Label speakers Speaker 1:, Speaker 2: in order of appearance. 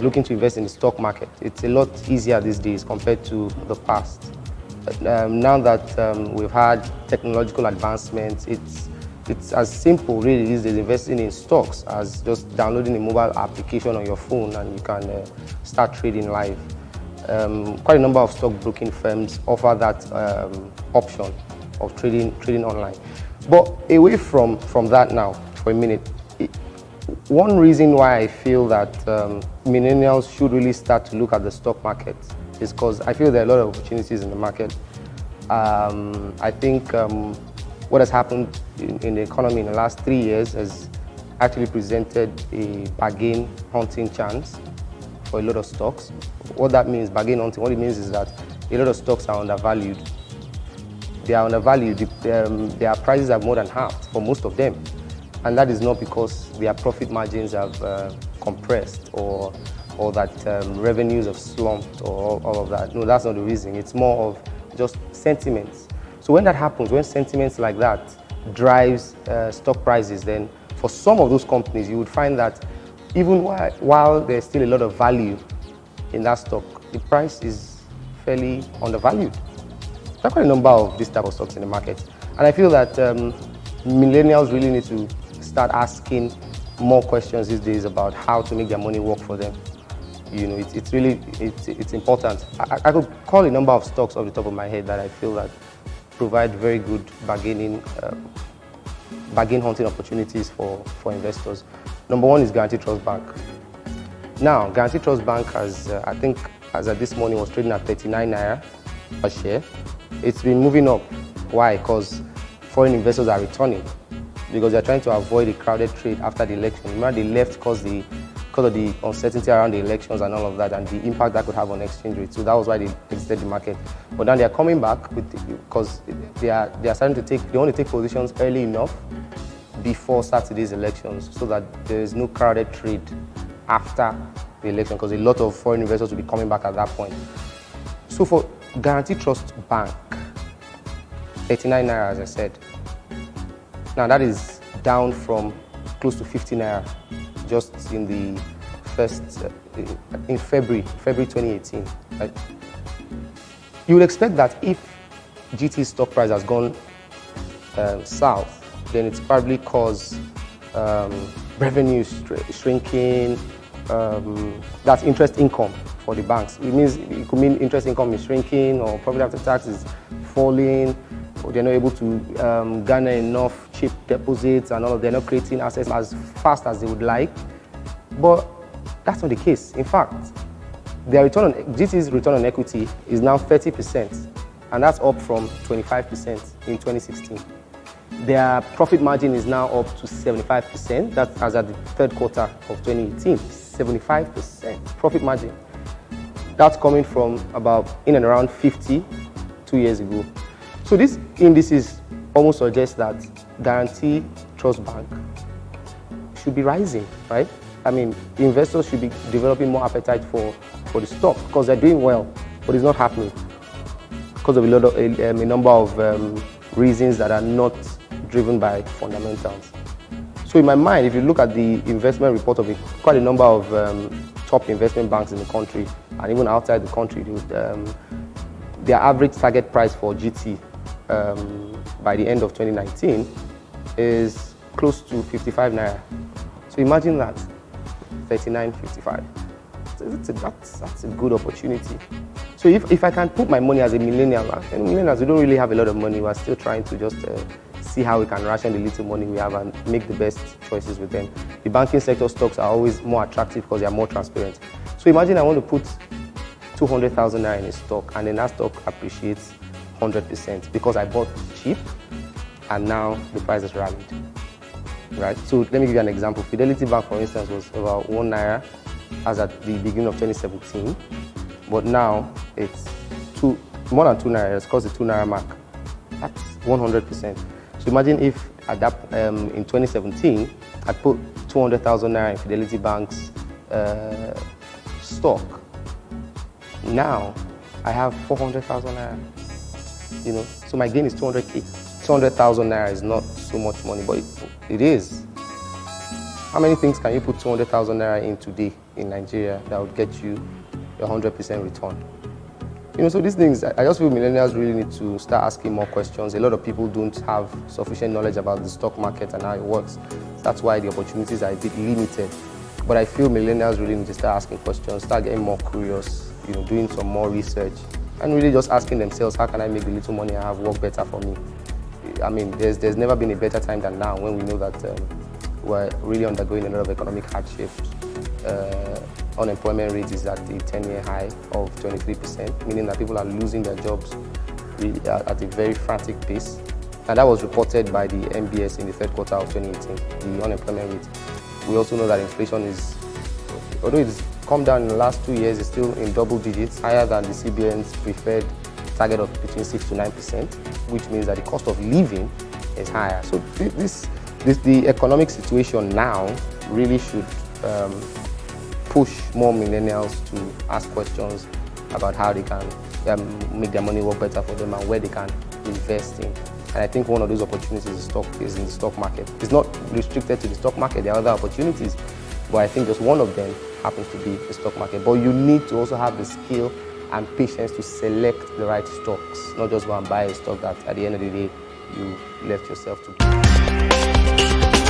Speaker 1: looking to invest in the stock market. It's a lot easier these days compared to the past. Now that we've had technological advancements, it's as simple really these days investing in stocks as just downloading a mobile application on your phone and you can start trading live. Quite a number of stockbroking firms offer that option of trading online. But away from that now for a minute, one reason why I feel that millennials should really start to look at the stock market is because I feel there are a lot of opportunities in the market. I think what has happened in the economy in the last 3 years has actually presented a bargain hunting chance for a lot of stocks. What that means, bargain hunting, what it means is that a lot of stocks are undervalued. They are undervalued. Their prices have more than halved for most of them. And that is not because their profit margins have compressed or that revenues have slumped or all of that. No, that's not the reason. It's more of just sentiments. So when that happens, when sentiments like that drives stock prices, then for some of those companies, you would find that even while there's still a lot of value in that stock, the price is fairly undervalued. There are quite a number of these type of stocks in the market. And I feel that millennials really need to start asking more questions these days about how to make their money work for them. You know, it's important. I could call a number of stocks off the top of my head that I feel that provide very good bargain hunting opportunities for investors. Number one is Guaranty Trust Bank. Now, Guaranty Trust Bank has, I think, as of this morning, was trading at 39 naira per share. It's been moving up. Why? Because foreign investors are returning, because they're trying to avoid a crowded trade after the election. Remember, they left because of the uncertainty around the elections and all of that, and the impact that could have on exchange rates. So that was why they exited the market. But now they are coming back because they are starting to they want to take positions early enough before Saturday's elections, so that there is no crowded trade after the election, because a lot of foreign investors will be coming back at that point. So for Guaranty Trust Bank, 39 naira, as I said. Now that is down from close to 50 naira just in the in February 2018. Right? You would expect that if GT's stock price has gone south, then it's probably caused revenue shrinking. That's interest income for the banks. It could mean interest income is shrinking, or profit after tax is falling, or they're not able to garner enough cheap deposits and all of. They're not creating assets as fast as they would like. But that's not the case. In fact, GT's return on equity is now 30%, and that's up from 25% in 2016. Their profit margin is now up to 75%. That's as at the third quarter of 2018. 75% profit margin. That's coming from about in and around 50 2 years ago. So this indices almost suggest that Guaranty Trust Bank should be rising, right? I mean, investors should be developing more appetite for the stock because they're doing well, but it's not happening because of a number of reasons that are not driven by fundamentals. So in my mind, if you look at the investment report of quite a number of top investment banks in the country and even outside the country, their average target price for GT by the end of 2019 is close to 55 naira. So imagine that, 39.55. That's a good opportunity. So if I can put my money as a millennial, and millennials, we don't really have a lot of money. We're still trying to just see how we can ration the little money we have and make the best choices with them. The banking sector stocks are always more attractive because they are more transparent. So imagine I want to put 200,000 naira in a stock, and then that stock appreciates 100% because I bought cheap and now the price has rallied. Right? So let me give you an example. Fidelity Bank, for instance, was about 1 naira as at the beginning of 2017, but now it's more than 2 naira. It's called the 2 naira mark. That's 100%. So imagine if at that in 2017 I put 200,000 naira in Fidelity Bank's stock. Now I have 400,000 naira. You know, so my gain is 200k. 200,000 naira is not so much money, but it is. How many things can you put 200,000 naira in today in Nigeria that would get you a 100% return? So these things, I just feel millennials really need to start asking more questions. A lot of people don't have sufficient knowledge about the stock market and how it works. That's why the opportunities are a bit limited. But I feel millennials really need to start asking questions, start getting more curious, doing some more research, and really just asking themselves, how can I make the little money I have work better for me? I mean, there's never been a better time than now when we know that we're really undergoing a lot of economic hardship. Unemployment rate is at a 10-year high of 23%, meaning that people are losing their jobs really at a very frantic pace. And that was reported by the MBS in the third quarter of 2018, the unemployment rate. We also know that inflation is, although it's come down in the last 2 years, it's still in double digits, higher than the CBN's preferred target of between 6 to 9%, which means that the cost of living is higher. So the economic situation now really should push more millennials to ask questions about how they can make their money work better for them and where they can invest in. And I think one of those opportunities is in the stock market. It's not restricted to the stock market, there are other opportunities, but I think just one of them happens to be the stock market. But you need to also have the skill and patience to select the right stocks, not just go and buy a stock that at the end of the day you left yourself to.